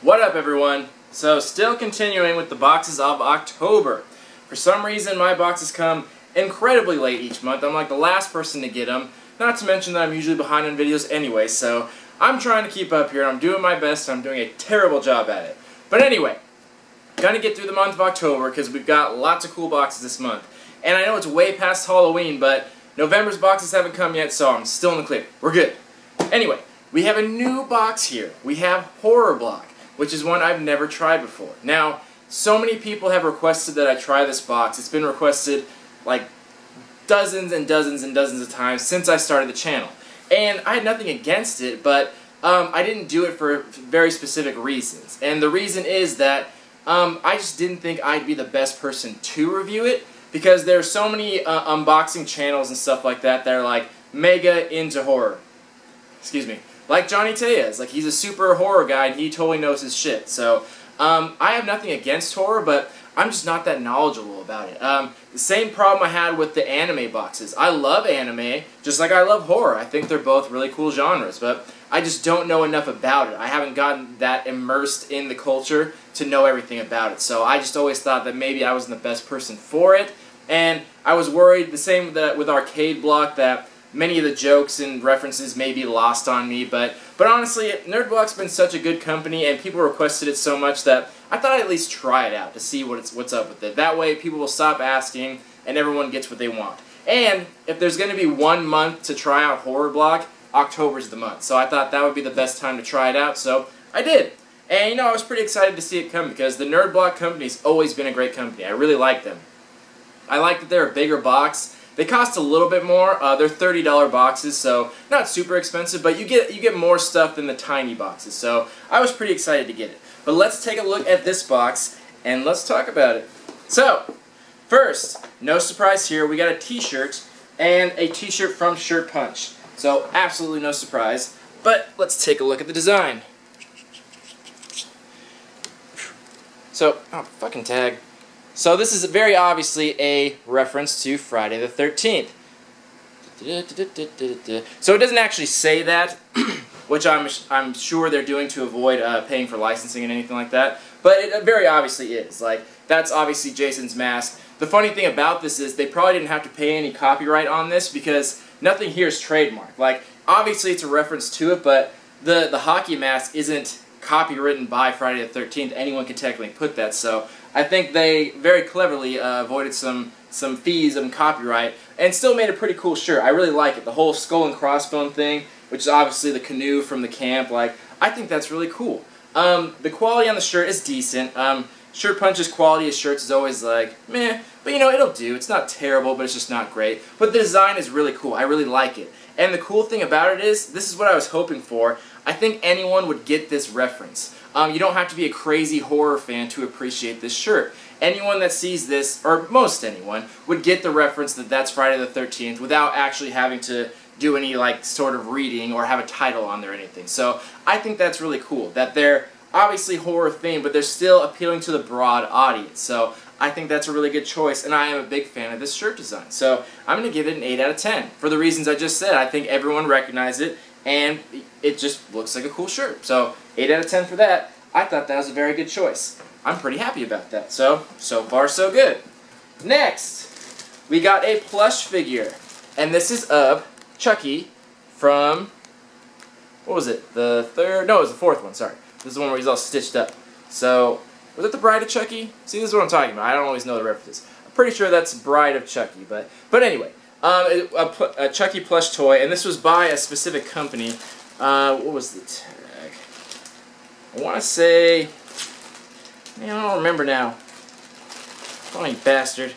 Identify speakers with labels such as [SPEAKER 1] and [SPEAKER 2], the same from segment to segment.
[SPEAKER 1] What up, everyone? So, still continuing with the boxes of October. For some reason, my boxes come incredibly late each month. I'm like the last person to get them. Not to mention that I'm usually behind on videos anyway, so I'm trying to keep up here. I'm doing my best, and I'm doing a terrible job at it. But anyway, gonna get through the month of October because we've got lots of cool boxes this month. And I know it's way past Halloween, but November's boxes haven't come yet, so I'm still in the clear. We're good. Anyway, we have a new box here. We have Horror Block, which is one I've never tried before. Now, so many people have requested that I try this box. It's been requested like dozens and dozens and dozens of times since I started the channel. And I had nothing against it, but I didn't do it for very specific reasons. And the reason is that I just didn't think I'd be the best person to review it, because there are so many unboxing channels and stuff like that that are like mega into horror. Excuse me. Like Johnny Tellez, like he's a super horror guy and he totally knows his shit. So I have nothing against horror, but I'm just not that knowledgeable about it. The same problem I had with the anime boxes. I love anime, just like I love horror. I think they're both really cool genres, but I just don't know enough about it. I haven't gotten that immersed in the culture to know everything about it. So I just always thought that maybe I wasn't the best person for it, and I was worried, the same with Arcade Block, that many of the jokes and references may be lost on me, but honestly, NerdBlock's been such a good company, and people requested it so much that I thought I'd at least try it out to see what's up with it. That way, people will stop asking, and everyone gets what they want. And if there's going to be 1 month to try out Horror Block, October's the month. So I thought that would be the best time to try it out, so I did. And, you know, I was pretty excited to see it come, because the NerdBlock company's always been a great company. I really like them. I like that they're a bigger box. They cost a little bit more. They're $30 boxes, so not super expensive, but you get more stuff than the tiny boxes. So I was pretty excited to get it. But let's take a look at this box and let's talk about it. So first, no surprise here, we got a t-shirt and a t-shirt from Shirt Punch. So absolutely no surprise. But let's take a look at the design. So, oh, fucking tag. So this is very obviously a reference to Friday the 13th. So it doesn't actually say that, which I'm sure they're doing to avoid paying for licensing and anything like that. But it very obviously is. Like, that's obviously Jason's mask. The funny thing about this is they probably didn't have to pay any copyright on this because nothing here is trademarked. Like, obviously it's a reference to it, but the hockey mask isn't copywritten by Friday the 13th. Anyone can technically put that, so I think they very cleverly avoided some fees and copyright and still made a pretty cool shirt. I really like it. The whole skull and crossbone thing, which is obviously the canoe from the camp, like, I think that's really cool. The quality on the shirt is decent. Shirt Punch's quality of shirts is always like, meh, but you know, it'll do. It's not terrible, but it's just not great. But the design is really cool. I really like it. And the cool thing about it is, this is what I was hoping for. I think anyone would get this reference. You don't have to be a crazy horror fan to appreciate this shirt. Anyone that sees this, or most anyone, would get the reference that that's Friday the 13th without actually having to do any like sort of reading or have a title on there or anything. So I think that's really cool, that they're obviously horror themed, but they're still appealing to the broad audience. So I think that's a really good choice, and I am a big fan of this shirt design. So I'm going to give it an 8 out of 10. For the reasons I just said, I think everyone recognized it, and it just looks like a cool shirt. So 8 out of 10 for that. I thought that was a very good choice. I'm pretty happy about that. So far so good. Next, we got a plush figure, and this is of Chucky from, what was it, the third, no, it was the fourth one, sorry. This is the one where he's all stitched up. So, was it the Bride of Chucky? See, this is what I'm talking about. I don't always know the references. I'm pretty sure that's Bride of Chucky, but anyway, a Chucky plush toy, and this was by a specific company. What was the tag? I want to say, man, I don't remember now. Oh, you bastard.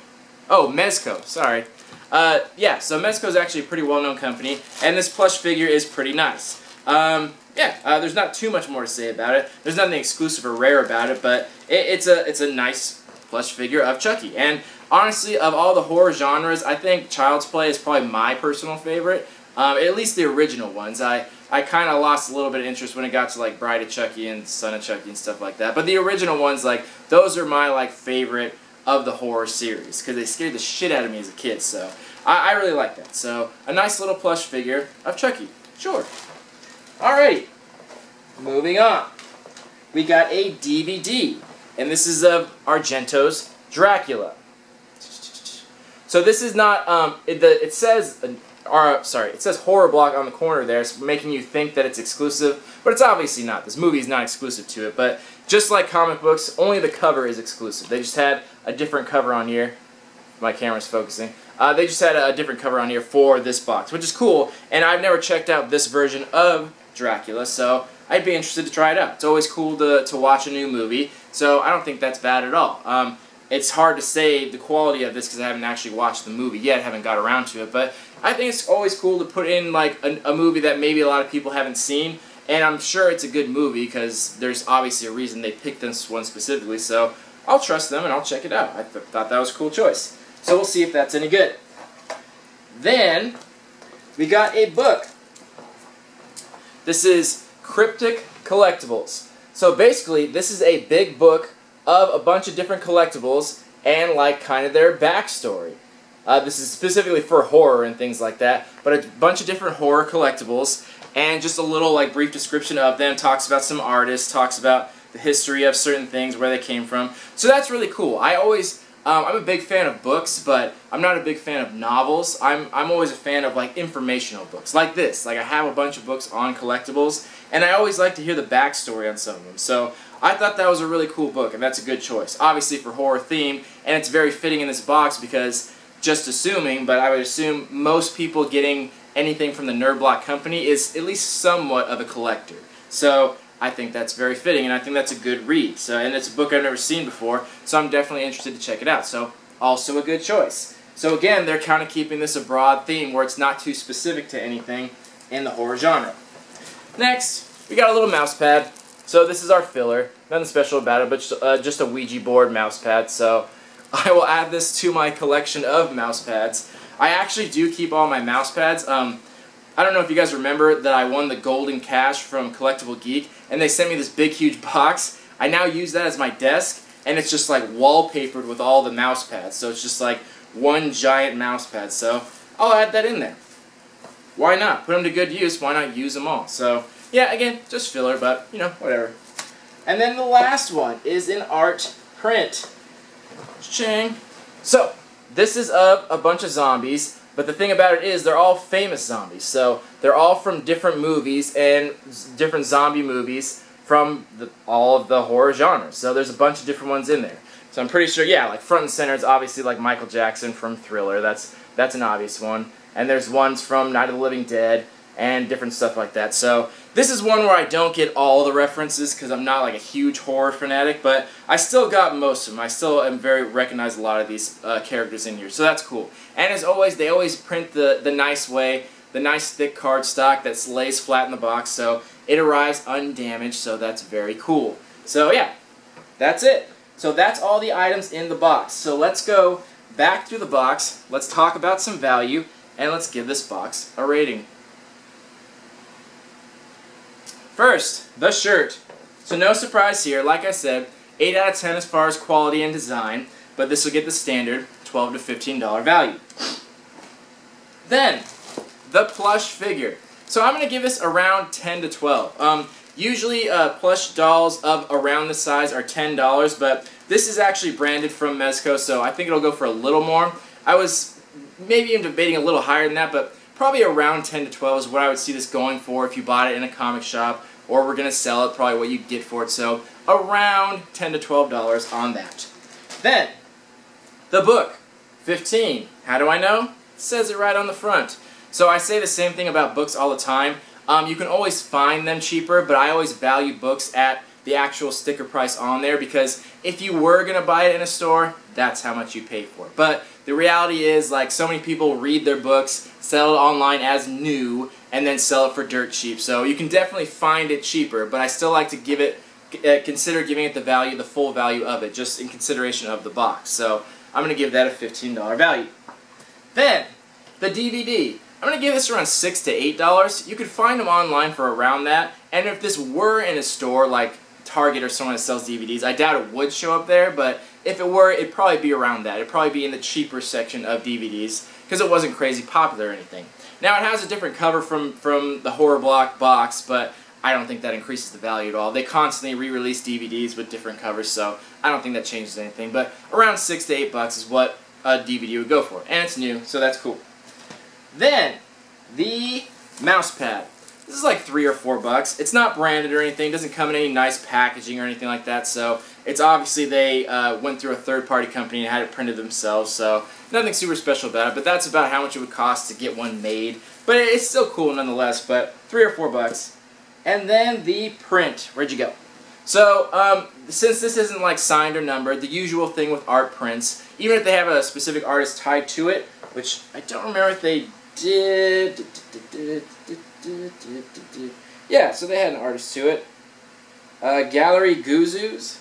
[SPEAKER 1] Oh, Mezco, sorry. Yeah, so Mezco is actually a pretty well-known company, and this plush figure is pretty nice. There's not too much more to say about it. There's nothing exclusive or rare about it, but it's a nice plush figure of Chucky. And honestly, of all the horror genres, I think Child's Play is probably my personal favorite. At least the original ones. I kind of lost a little bit of interest when it got to like Bride of Chucky and Son of Chucky and stuff like that. But the original ones, like, those are my like favorite of the horror series because they scared the shit out of me as a kid. So I really like that. So a nice little plush figure of Chucky. Sure. Alrighty. Moving on. we got a DVD, and this is of Argento's Dracula. So this is not, it says Horror Block on the corner there, so making you think that it's exclusive, but it's obviously not. This movie is not exclusive to it, but just like comic books, only the cover is exclusive. They just had a different cover on here. My camera's focusing. They just had a different cover on here for this box, which is cool, and I've never checked out this version of Dracula, so I'd be interested to try it out. It's always cool to watch a new movie, so I don't think that's bad at all. It's hard to say the quality of this because I haven't actually watched the movie yet, haven't got around to it, but I think it's always cool to put in like a movie that maybe a lot of people haven't seen, and I'm sure it's a good movie because there's obviously a reason they picked this one specifically, so I'll trust them and I'll check it out. I thought that was a cool choice. So we'll see if that's any good. Then, we got a book. This is Cryptic Collectibles. So basically, this is a big book of a bunch of different collectibles and like kind of their backstory. This is specifically for horror and things like that, but a bunch of different horror collectibles and just a little like brief description of them, talks about some artists, talks about the history of certain things, where they came from. So that's really cool. I'm a big fan of books, but I'm not a big fan of novels. I'm always a fan of like informational books, like this. Like I have a bunch of books on collectibles, and I always like to hear the backstory on some of them. So I thought that was a really cool book, and that's a good choice. Obviously for horror theme, and it's very fitting in this box because, just assuming, but I would assume most people getting anything from the Nerd Block company is at least somewhat of a collector. So I think that's very fitting, and I think that's a good read. So, and it's a book I've never seen before, so I'm definitely interested to check it out. So, also a good choice. So again, they're kind of keeping this a broad theme where it's not too specific to anything in the horror genre. Next, we got a little mouse pad. So this is our filler. Nothing special about it, but just a Ouija board mouse pad. So I will add this to my collection of mouse pads. I actually do keep all my mouse pads. I don't know if you guys remember that I won the Golden Cash from Collectible Geek, and they sent me this big, huge box. I now use that as my desk, and it's just like wallpapered with all the mouse pads. So it's just like one giant mouse pad. So I'll add that in there. Why not? Put them to good use. Why not use them all? So yeah, again, just filler, but you know, whatever. And then the last one is in art print. Ching. So this is of a bunch of zombies. But the thing about it is they're all famous zombies. So they're all from different movies and different zombie movies from all of the horror genres. So there's a bunch of different ones in there. So I'm pretty sure, yeah, like front and center is obviously like Michael Jackson from Thriller. That's an obvious one. And there's ones from Night of the Living Dead and different stuff like that. So this is one where I don't get all the references because I'm not like a huge horror fanatic, but I still got most of them. I still recognize a lot of these characters in here, so that's cool. And as always, they always print the nice way, the nice thick cardstock that lays flat in the box, so it arrives undamaged, so that's very cool. So yeah, that's it. So that's all the items in the box. So let's go back through the box, let's talk about some value, and let's give this box a rating. First, the shirt. So no surprise here, like I said, 8 out of 10 as far as quality and design, but this will get the standard $12 to $15 value. Then, the plush figure. So I'm going to give this around 10 to 12. Usually plush dolls of around this size are $10, but this is actually branded from Mezco, so I think it'll go for a little more. I was maybe even debating a little higher than that, but probably around 10 to 12 is what I would see this going for if you bought it in a comic shop, or we're going to sell it, probably what you'd get for it, so around $10 to $12 on that. Then, the book, 15. How do I know? It says it right on the front. So I say the same thing about books all the time. You can always find them cheaper, but I always value books at the actual sticker price on there, because if you were going to buy it in a store, that's how much you pay for it. But the reality is, like, so many people read their books, sell it online as new, and then sell it for dirt cheap. So you can definitely find it cheaper, but I still like to give it, consider giving it the value, the full value of it, just in consideration of the box. So I'm going to give that a $15 value. Then, the DVD. I'm going to give this around $6 to $8. You could find them online for around that, and if this were in a store like Target or someone that sells DVDs, I doubt it would show up there, but if it were, it'd probably be around that. It'd probably be in the cheaper section of DVDs, because it wasn't crazy popular or anything. Now, it has a different cover from the Horror Block box, but I don't think that increases the value at all. They constantly re-release DVDs with different covers, so I don't think that changes anything. But around $6 to $8 is what a DVD would go for. And it's new, so that's cool. Then, the mouse pad. This is like $3 or $4. It's not branded or anything. It doesn't come in any nice packaging or anything like that. So it's obviously they went through a third-party company and had it printed themselves. So nothing super special about it. But that's about how much it would cost to get one made. But it's still cool nonetheless. But $3 or $4. And then the print. Where'd you go? So since this isn't like signed or numbered, the usual thing with art prints, even if they have a specific artist tied to it, which I don't remember if they did. Yeah, so they had an artist to it. Gallery Guzus.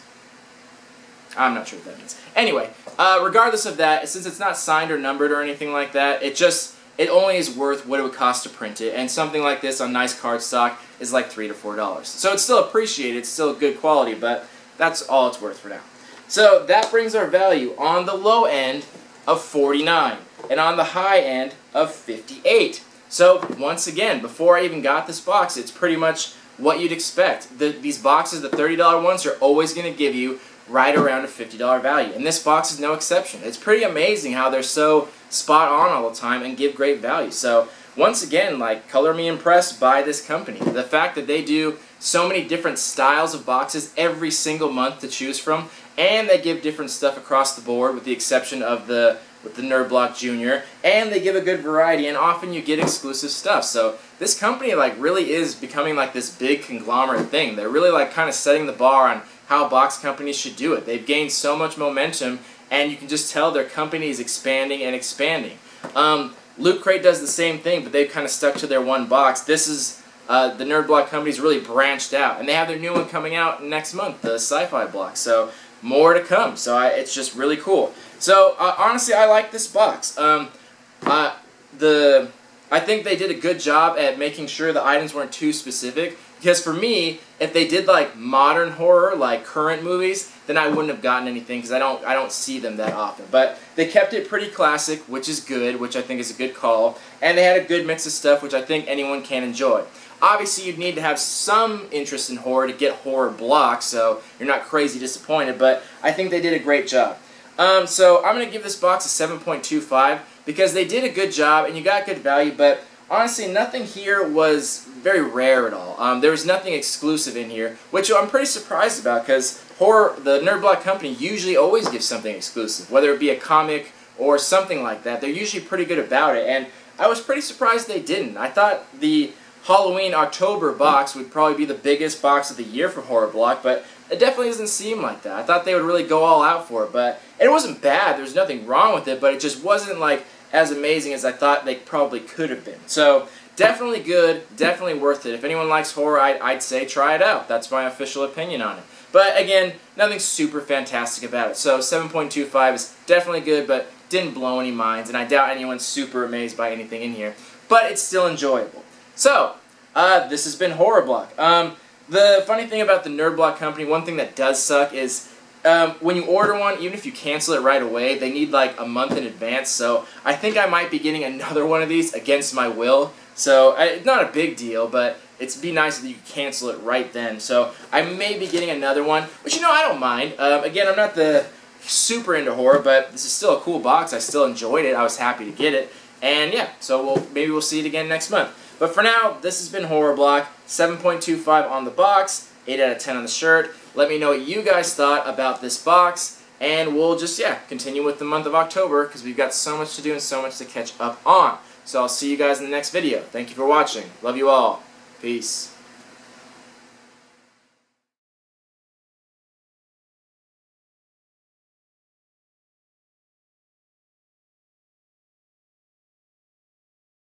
[SPEAKER 1] I'm not sure what that means. Anyway, regardless of that, since it's not signed or numbered or anything like that, it only is worth what it would cost to print it. And something like this on nice cardstock is like $3 to $4. So it's still appreciated, it's still good quality, but that's all it's worth for now. So that brings our value on the low end of $49 and on the high end of $58. So, once again, before I even got this box, it's pretty much what you'd expect. These boxes, the $30 ones, are always going to give you right around a $50 value. And this box is no exception. It's pretty amazing how they're so spot on all the time and give great value. So, once again, like, color me impressed by this company. The fact that they do so many different styles of boxes every single month to choose from, and they give different stuff across the board with the exception of the Nerd Block Jr., and they give a good variety, and often you get exclusive stuff. So this company like really is becoming like this big conglomerate thing. They're really like kind of setting the bar on how box companies should do it. They've gained so much momentum, and you can just tell their company is expanding and expanding. Loot Crate does the same thing, but they've kind of stuck to their one box. This is the Nerd Block company's really branched out, and they have their new one coming out next month, the Sci-Fi Block. So more to come. So it's just really cool. So honestly, I like this box. I think they did a good job at making sure the items weren't too specific. Because for me, if they did like modern horror, like current movies, then I wouldn't have gotten anything because I don't see them that often. But they kept it pretty classic, which is good, which I think is a good call. And they had a good mix of stuff, which I think anyone can enjoy. Obviously, you'd need to have some interest in horror to get horror blocks, so you're not crazy disappointed, but I think they did a great job. So I'm going to give this box a 7.25 because they did a good job and you got good value, but honestly, nothing here was very rare at all. There was nothing exclusive in here, which I'm pretty surprised about because the Nerd Block company usually always gives something exclusive, whether it be a comic or something like that. They're usually pretty good about it, and I was pretty surprised they didn't. I thought the Halloween October box would probably be the biggest box of the year for Horror Block, but it definitely doesn't seem like that. I thought they would really go all out for it, but it wasn't bad. There's nothing wrong with it, but it just wasn't like as amazing as I thought they probably could have been. So definitely good, definitely worth it. If anyone likes horror, I'd say try it out. That's my official opinion on it. But again, nothing super fantastic about it. So 7.25 is definitely good, but didn't blow any minds, and I doubt anyone's super amazed by anything in here. But it's still enjoyable. So, this has been Horror Block. The funny thing about the Nerd Block company, one thing that does suck is when you order one, even if you cancel it right away, they need like a month in advance. So I think I might be getting another one of these against my will. So it's not a big deal, but it'd be nice if you could cancel it right then. So I may be getting another one, which you know I don't mind. Again, I'm not the super into horror, but this is still a cool box. I still enjoyed it. I was happy to get it. And yeah, so maybe we'll see it again next month. But for now, this has been Horror Block. 7.25 on the box, 8 out of 10 on the shirt. Let me know what you guys thought about this box, and we'll just, continue with the month of October because we've got so much to do and so much to catch up on. So I'll see you guys in the next video. Thank you for watching. Love you all. Peace.